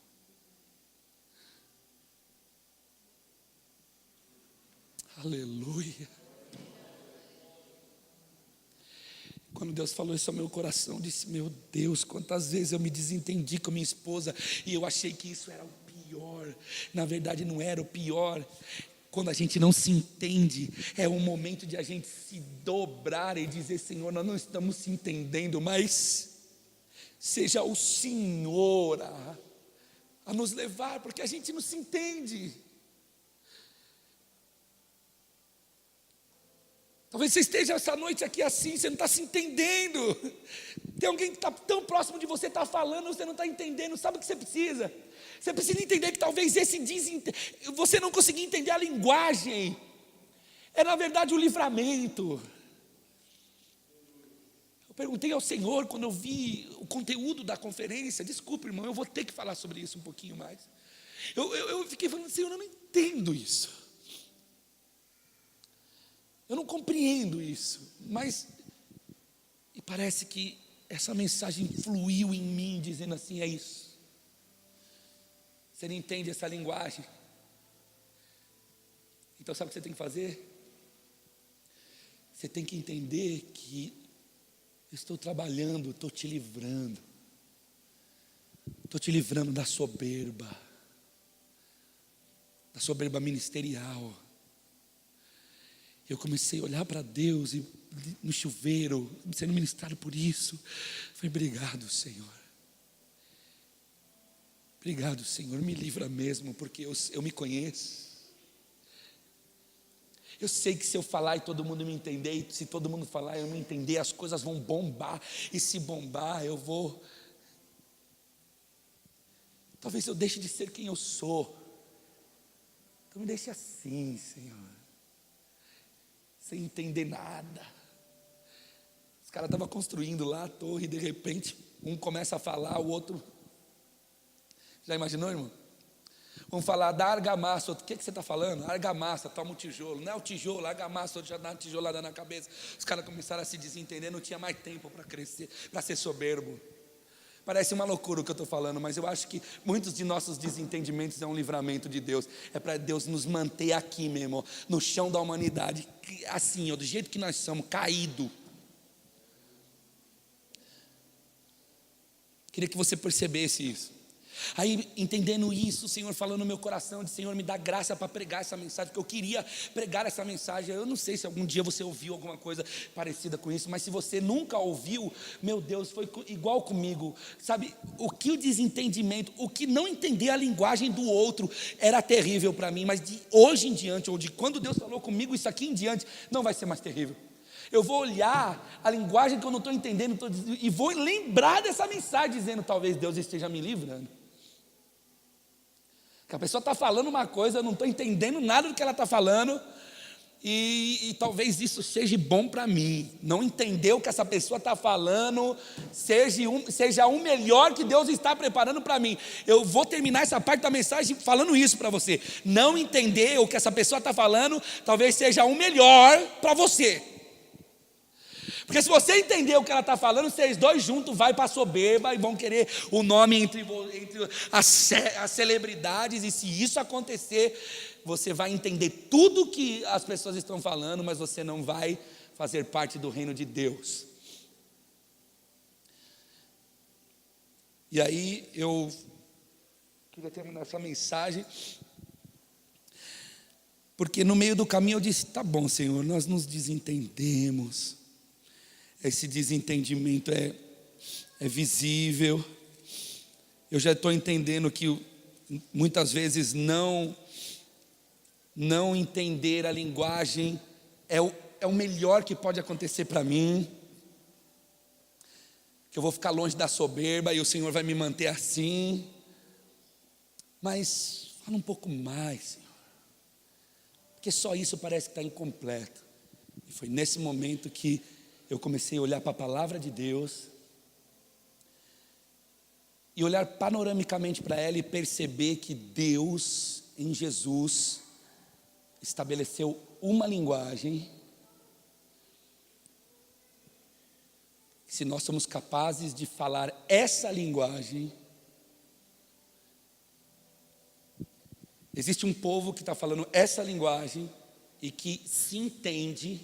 Aleluia. Quando Deus falou isso ao meu coração, eu disse: meu Deus, quantas vezes eu me desentendi com minha esposa e eu achei que isso era o pior. Na verdade não era o pior. Quando a gente não se entende, é um momento de a gente se dobrar e dizer: Senhor, nós não estamos se entendendo, mas seja o Senhor a nos levar, porque a gente não se entende. Talvez você esteja essa noite aqui assim, você não está se entendendo. Tem alguém que está tão próximo de você, está falando, você não está entendendo. Sabe o que você precisa? Você precisa entender que talvez você não conseguir entender a linguagem. É na verdade o livramento. Eu perguntei ao Senhor quando eu vi o conteúdo da conferência. Desculpa, irmão, eu vou ter que falar sobre isso um pouquinho mais. Eu fiquei falando: Senhor, eu não entendo isso. Eu não compreendo isso, mas e parece que essa mensagem fluiu em mim, dizendo assim: é isso. Você não entende essa linguagem? Então sabe o que você tem que fazer? Você tem que entender que eu estou trabalhando, estou te livrando da soberba ministerial. Eu comecei a olhar para Deus e no chuveiro, sendo ministrado por isso. Falei: obrigado, Senhor. Obrigado, Senhor. Me livra mesmo, porque eu me conheço. Eu sei que se eu falar e todo mundo me entender, e se todo mundo falar e eu me entender, as coisas vão bombar. E se bombar, eu vou. Talvez eu deixe de ser quem eu sou. Então me deixe assim, Senhor. Sem entender nada. Os caras estavam construindo lá a torre e de repente um começa a falar, o outro. Já imaginou, irmão? Vamos falar da argamassa. O que você está falando? Argamassa, toma um tijolo. Não é o tijolo, a argamassa, outro já dá uma tijolada na cabeça. Os caras começaram a se desentender, não tinha mais tempo para crescer, para ser soberbo. Parece uma loucura o que eu estou falando, mas eu acho que muitos de nossos desentendimentos é um livramento de Deus. É para Deus nos manter aqui mesmo, no chão da humanidade, assim, do jeito que nós somos, caído. Queria que você percebesse isso. Aí, entendendo isso, o Senhor falou no meu coração: de Senhor, me dá graça para pregar essa mensagem, porque eu queria pregar essa mensagem. Eu não sei se algum dia você ouviu alguma coisa parecida com isso, mas se você nunca ouviu, meu Deus, foi igual comigo. Sabe, o que o desentendimento, o que não entender a linguagem do outro era terrível para mim, mas de hoje em diante, ou de quando Deus falou comigo, isso aqui em diante, não vai ser mais terrível. Eu vou olhar a linguagem que eu não estou entendendo e vou lembrar dessa mensagem, dizendo: talvez Deus esteja me livrando. Que a pessoa está falando uma coisa, eu não estou entendendo nada do que ela está falando, e talvez isso seja bom para mim. Não entender o que essa pessoa está falando seja o melhor que Deus está preparando para mim. Eu vou terminar essa parte da mensagem falando isso para você. Não entender o que essa pessoa está falando talvez seja o melhor para você. Porque se você entender o que ela está falando, vocês dois juntos vai para a soberba e vão querer o nome entre as celebridades. E se isso acontecer, você vai entender tudo que as pessoas estão falando, mas você não vai fazer parte do reino de Deus. E aí eu queria terminar essa mensagem, porque no meio do caminho eu disse: tá bom, Senhor, nós nos desentendemos. Esse desentendimento é visível. Eu já estou entendendo que muitas vezes não entender a linguagem é o melhor que pode acontecer para mim. Que eu vou ficar longe da soberba e o Senhor vai me manter assim. Mas fala um pouco mais, Senhor, porque só isso parece que está incompleto. E foi nesse momento que eu comecei a olhar para a palavra de Deus e olhar panoramicamente para ela e perceber que Deus, em Jesus, estabeleceu uma linguagem. Se nós somos capazes de falar essa linguagem, existe um povo que está falando essa linguagem e que se entende,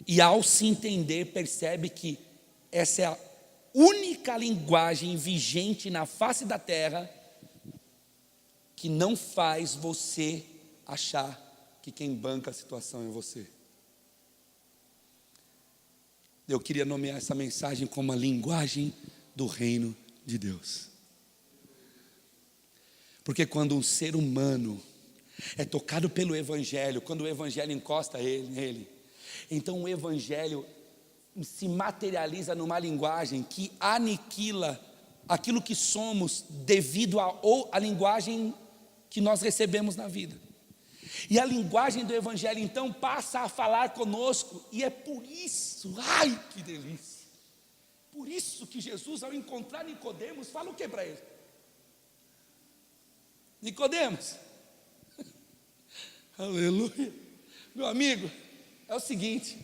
e ao se entender percebe que essa é a única linguagem vigente na face da terra que não faz você achar que quem banca a situação é você. Eu queria nomear essa mensagem como a linguagem do reino de Deus. Porque quando um ser humano é tocado pelo Evangelho, quando o Evangelho encosta nele, então o Evangelho se materializa numa linguagem que aniquila aquilo que somos devido à linguagem que nós recebemos na vida. E a linguagem do Evangelho então passa a falar conosco, e é por isso, ai que delícia, por isso que Jesus, ao encontrar Nicodemos, fala o que para ele? Nicodemos, aleluia, meu amigo, é o seguinte,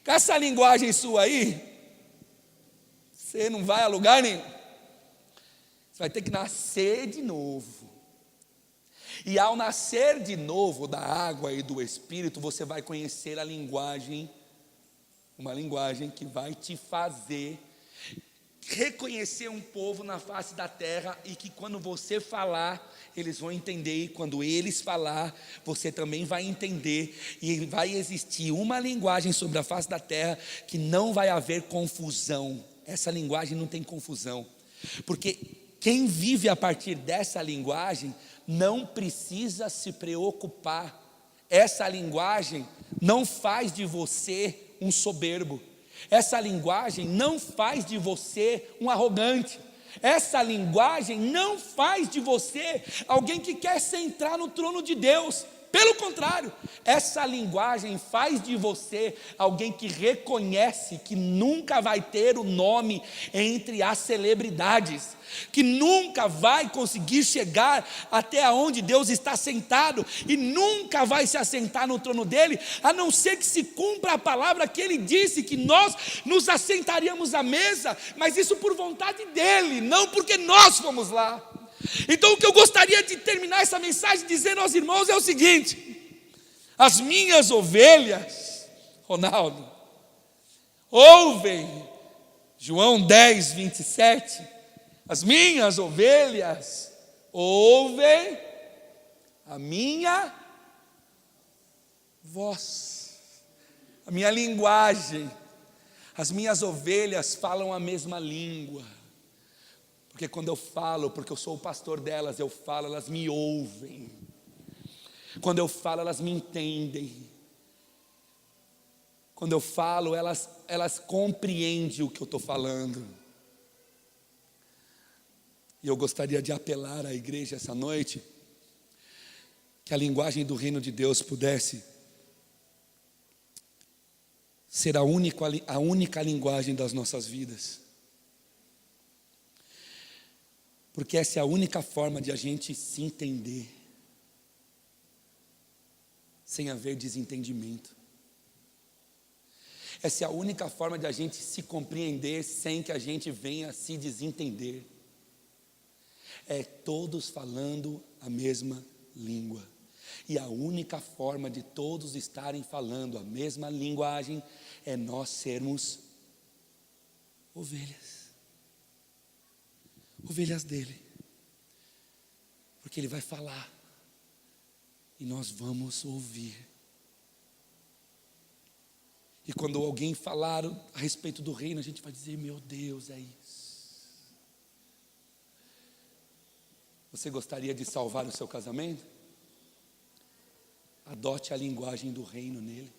com essa linguagem sua aí, você não vai a lugar nenhum, você vai ter que nascer de novo. E ao nascer de novo da água e do Espírito, você vai conhecer a linguagem, uma linguagem que vai te fazer reconhecer um povo na face da terra, e que quando você falar, eles vão entender, e quando eles falar, você também vai entender, e vai existir uma linguagem sobre a face da terra que não vai haver confusão. Essa linguagem não tem confusão, porque quem vive a partir dessa linguagem não precisa se preocupar. Essa linguagem não faz de você um soberbo. Essa linguagem não faz de você um arrogante. Essa linguagem não faz de você alguém que quer sentar no trono de Deus. Pelo contrário, essa linguagem faz de você alguém que reconhece que nunca vai ter o nome entre as celebridades, que nunca vai conseguir chegar até onde Deus está sentado, e nunca vai se assentar no trono dele, a não ser que se cumpra a palavra que ele disse, que nós nos assentaríamos à mesa, mas isso por vontade dele, não porque nós fomos lá. Então o que eu gostaria de terminar essa mensagem dizendo aos irmãos é o seguinte: as minhas ovelhas, Ronaldo, ouvem, João 10, 27, as minhas ovelhas ouvem a minha voz, a minha linguagem. As minhas ovelhas falam a mesma língua. Porque quando eu falo, porque eu sou o pastor delas, eu falo, elas me ouvem. Quando eu falo, elas me entendem. Quando eu falo, elas compreendem o que eu estou falando. E eu gostaria de apelar à igreja essa noite, que a linguagem do reino de Deus pudesse ser a única linguagem das nossas vidas. Porque essa é a única forma de a gente se entender, sem haver desentendimento. Essa é a única forma de a gente se compreender, sem que a gente venha se desentender. É todos falando a mesma língua. E a única forma de todos estarem falando a mesma linguagem é nós sermos ovelhas. Ovelhas dele, porque ele vai falar e nós vamos ouvir. E quando alguém falar a respeito do reino, a gente vai dizer: meu Deus, é isso. Você gostaria de salvar o seu casamento? Adote a linguagem do reino nele.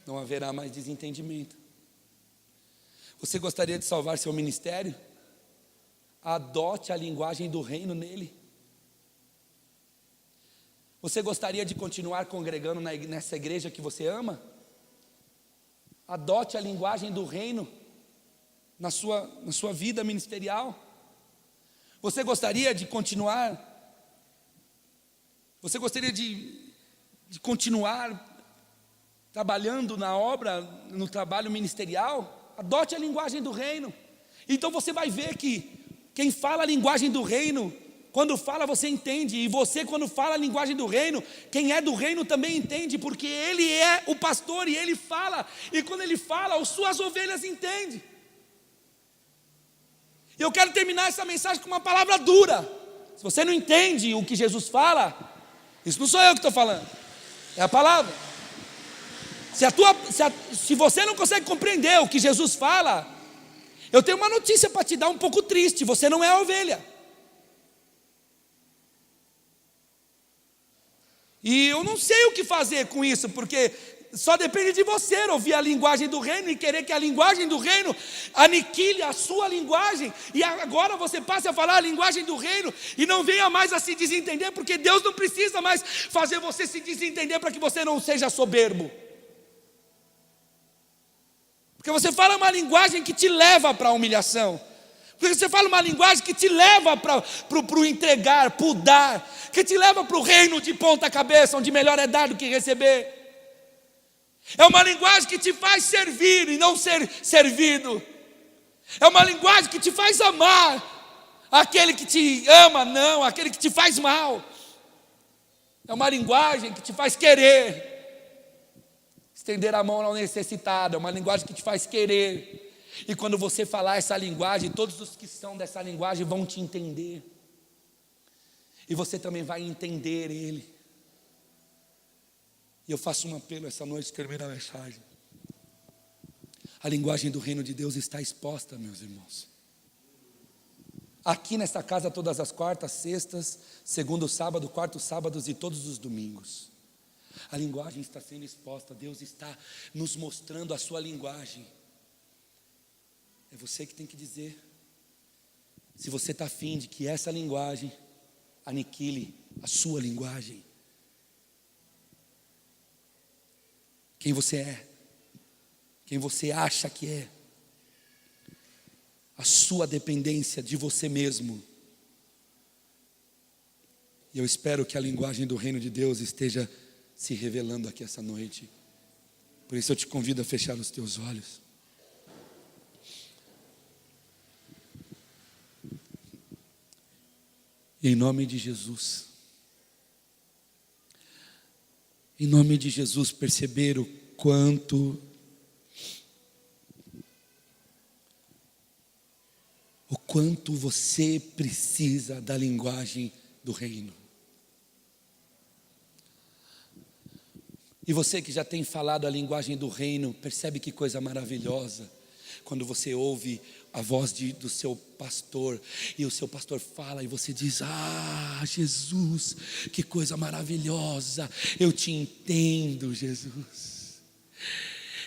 Não haverá mais desentendimento. Você gostaria de salvar seu ministério? Adote a linguagem do reino nele. Você gostaria de continuar congregando nessa igreja que você ama? Adote a linguagem do reino na sua vida ministerial. Você gostaria de continuar? Você gostaria de continuar trabalhando na obra, no trabalho ministerial? Adote a linguagem do reino. Então você vai ver que quem fala a linguagem do reino Quando fala, você entende. E você, quando fala a linguagem do reino, quem é do reino também entende, porque ele é o pastor e ele fala. E quando ele fala, as suas ovelhas entendem. E eu quero terminar essa mensagem com uma palavra dura. Se você não entende o que Jesus fala, isso não sou eu que estou falando, é a palavra. Se você não consegue compreender o que Jesus fala, eu tenho uma notícia para te dar um pouco triste: você não é a ovelha. E eu não sei o que fazer com isso, porque só depende de você ouvir a linguagem do reino e querer que a linguagem do reino aniquile a sua linguagem. E agora você passe a falar a linguagem do reino e não venha mais a se desentender, porque Deus não precisa mais fazer você se desentender para que você não seja soberbo. Porque você fala uma linguagem que te leva para a humilhação. Porque você fala uma linguagem que te leva para o entregar, para o dar, que te leva para o reino de ponta cabeça, onde melhor é dar do que receber. É uma linguagem que te faz servir e não ser servido. É uma linguagem que te faz amar aquele que te ama, não aquele que te faz mal. É uma linguagem que te faz querer estender a mão ao necessitado. É uma linguagem que te faz querer. E quando você falar essa linguagem, todos os que são dessa linguagem vão te entender. E você também vai entender ele. E eu faço um apelo essa noite, termino a mensagem. A linguagem do reino de Deus está exposta, meus irmãos. Aqui nesta casa, todas as quartas, sextas, segundo sábado, quarto sábados e todos os domingos. A linguagem está sendo exposta. Deus está nos mostrando a sua linguagem. É você que tem que dizer. Se você está afim de que essa linguagem aniquile a sua linguagem. Quem você é. Quem você acha que é. A sua dependência de você mesmo. E eu espero que a linguagem do reino de Deus esteja se revelando aqui essa noite. Por isso eu te convido a fechar os teus olhos. Em nome de Jesus, perceber o quanto você precisa da linguagem do reino. E você que já tem falado a linguagem do reino, percebe que coisa maravilhosa, quando você ouve a voz do seu pastor, e o seu pastor fala, e você diz: ah, Jesus, que coisa maravilhosa, eu te entendo, Jesus.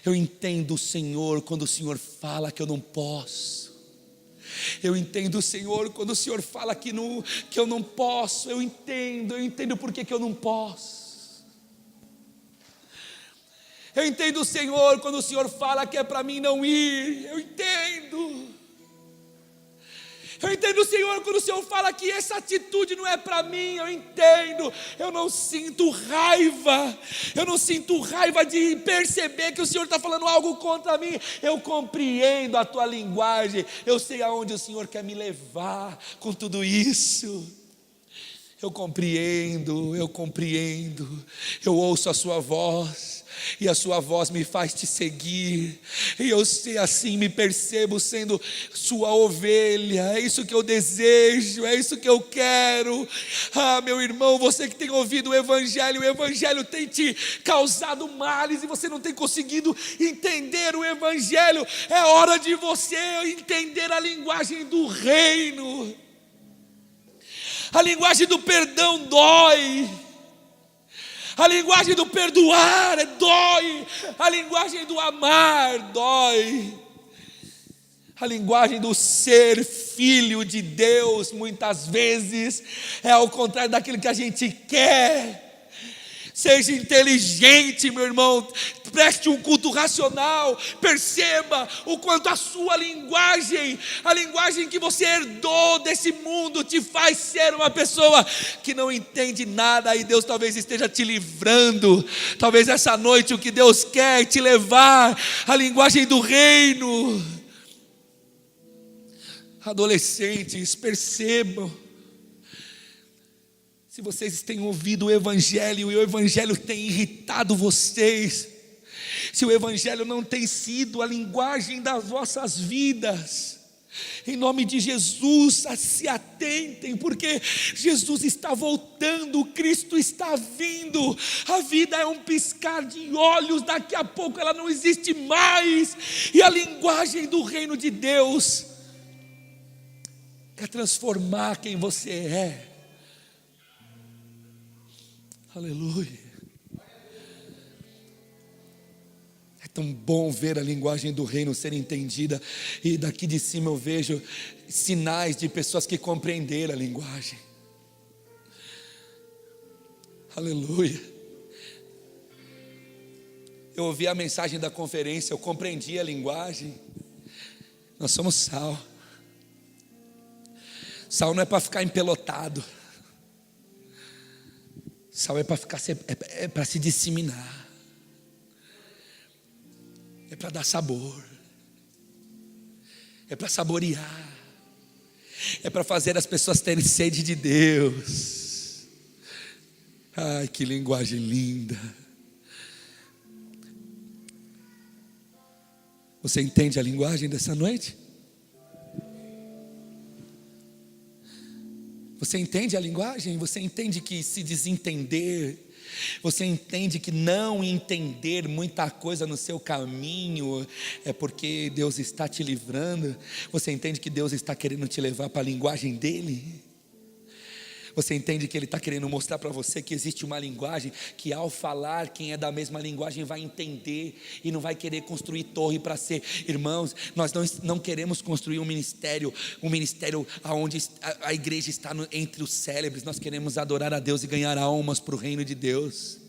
Eu entendo o Senhor quando o Senhor fala que eu não posso. Eu entendo o Senhor quando o Senhor fala que eu não posso. Eu entendo por que eu não posso. Eu entendo o Senhor quando o Senhor fala que é para mim não ir. Eu entendo o Senhor quando o Senhor fala que essa atitude não é para mim. Eu entendo. Eu não sinto raiva. Eu não sinto raiva de perceber que o Senhor está falando algo contra mim. Eu compreendo a tua linguagem. Eu sei aonde o Senhor quer me levar com tudo isso. Eu compreendo. Eu ouço a sua voz. E a sua voz me faz te seguir. E eu assim me percebo sendo sua ovelha. É isso que eu desejo, é isso que eu quero. Ah, meu irmão, você que tem ouvido o Evangelho tem te causado males e você não tem conseguido entender o Evangelho. É hora de você entender a linguagem do reino. A linguagem do perdão dói. A linguagem do perdoar dói. A linguagem do amar dói. A linguagem do ser filho de Deus muitas vezes é ao contrário daquilo que a gente quer. Seja inteligente, meu irmão. Preste um culto racional. Perceba o quanto a sua linguagem, a linguagem que você herdou desse mundo, te faz ser uma pessoa que não entende nada. E Deus talvez esteja te livrando. Talvez essa noite o que Deus quer é te levar à linguagem do reino. Adolescentes, percebam Se vocês têm ouvido o Evangelho e o Evangelho tem irritado vocês, se o Evangelho não tem sido a linguagem das vossas vidas, em nome de Jesus, se atentem, porque Jesus está voltando, Cristo está vindo. A vida é um piscar de olhos, daqui a pouco ela não existe mais. E a linguagem do reino de Deus quer transformar quem você é. Aleluia. É tão bom ver a linguagem do reino ser entendida. E daqui de cima eu vejo sinais de pessoas que compreenderam a linguagem. Aleluia. Eu ouvi a mensagem da conferência, eu compreendi a linguagem. Nós somos sal. Sal não é para ficar empelotado. Sal é para ficar, é para se disseminar. É para dar sabor. É para saborear. É para fazer as pessoas terem sede de Deus. Ai, que linguagem linda. Você entende a linguagem dessa noite? Você entende a linguagem? Você entende que se desentender, você entende que não entender muita coisa no seu caminho é porque Deus está te livrando? Você entende que Deus está querendo te levar para a linguagem dele? Você entende que Ele está querendo mostrar para você que existe uma linguagem que, ao falar, quem é da mesma linguagem vai entender e não vai querer construir torre para ser. Irmãos, nós não queremos construir um ministério onde a igreja está entre os célebres. Nós queremos adorar a Deus e ganhar almas para o reino de Deus.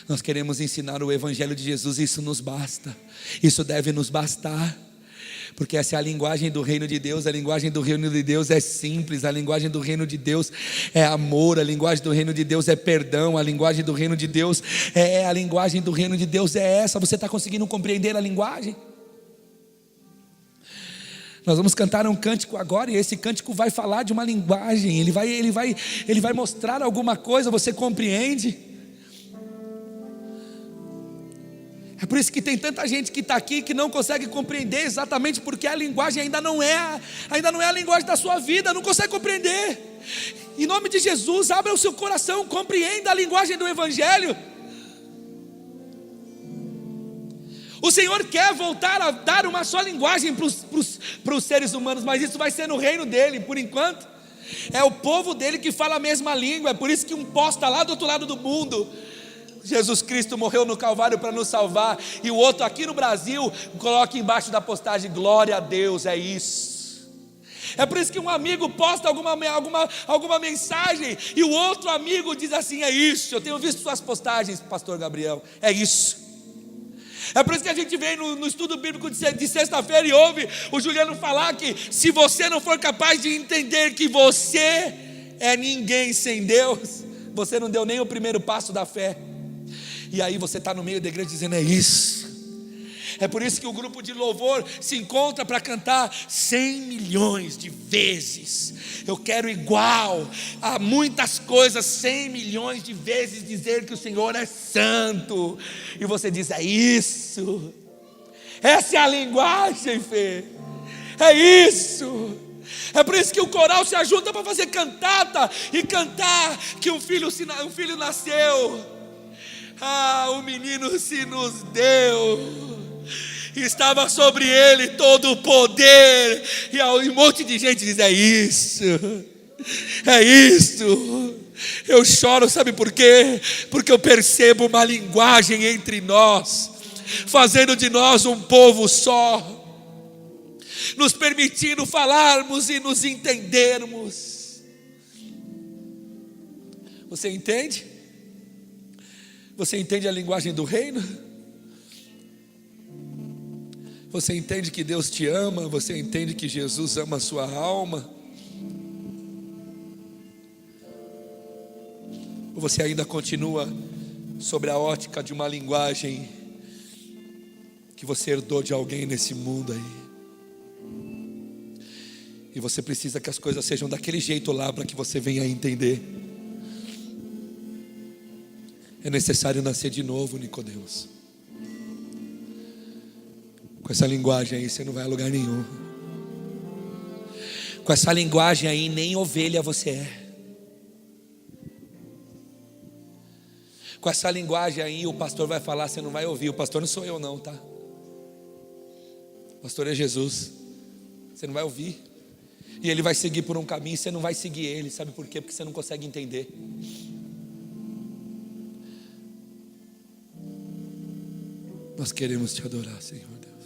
Nós queremos ensinar o Evangelho de Jesus e isso nos basta. Isso deve nos bastar. Porque essa é a linguagem do reino de Deus. A linguagem do reino de Deus é simples. A linguagem do reino de Deus é amor. A linguagem do reino de Deus é perdão. A linguagem do reino de Deus é essa. Você está conseguindo compreender a linguagem? Nós vamos cantar um cântico agora, e esse cântico vai falar de uma linguagem. Ele vai mostrar alguma coisa. Você compreende? É por isso que tem tanta gente que está aqui que não consegue compreender, exatamente porque a linguagem ainda não é a linguagem da sua vida, não consegue compreender. Em nome de Jesus, abra o seu coração, compreenda a linguagem do Evangelho. O Senhor quer voltar a dar uma só linguagem para os seres humanos, mas isso vai ser no reino dele, por enquanto. É o povo dele que fala a mesma língua, é por isso que um posto está lá do outro lado do mundo. Jesus Cristo morreu no Calvário para nos salvar, e o outro aqui no Brasil coloca embaixo da postagem: glória a Deus, é isso. É por isso que um amigo posta alguma mensagem e o outro amigo diz assim: é isso. Eu tenho visto suas postagens, pastor Gabriel, é isso. É por isso que a gente vem no estudo bíblico de sexta-feira e ouve o Juliano falar que se você não for capaz de entender que você é ninguém sem Deus, você não deu nem o primeiro passo da fé. E aí você está no meio da igreja dizendo: é isso. É por isso que o grupo de louvor se encontra para cantar 100 milhões de vezes. Eu quero igual a muitas coisas, 100 milhões de vezes dizer que o Senhor é santo. E você diz: é isso. Essa é a linguagem, Fê. É isso. É por isso que o coral se ajunta para fazer cantata e cantar que um filho nasceu. O menino se nos deu, estava sobre ele todo o poder. E um monte de gente diz: é isso, é isso. Eu choro, sabe por quê? Porque eu percebo uma linguagem entre nós, fazendo de nós um povo só, nos permitindo falarmos e nos entendermos. Você entende? Você entende a linguagem do reino? Você entende que Deus te ama? Você entende que Jesus ama a sua alma? Ou você ainda continua sobre a ótica de uma linguagem que você herdou de alguém nesse mundo aí? E você precisa que as coisas sejam daquele jeito lá para que você venha a entender. É necessário nascer de novo, Nicodemos. Com essa linguagem aí você não vai a lugar nenhum. Com essa linguagem aí nem ovelha você é. Com essa linguagem aí o pastor vai falar, você não vai ouvir. O pastor não sou eu não, tá? O pastor é Jesus. Você não vai ouvir. E ele vai seguir por um caminho, você não vai seguir ele. Sabe por quê? Porque você não consegue entender. Nós queremos te adorar, Senhor Deus.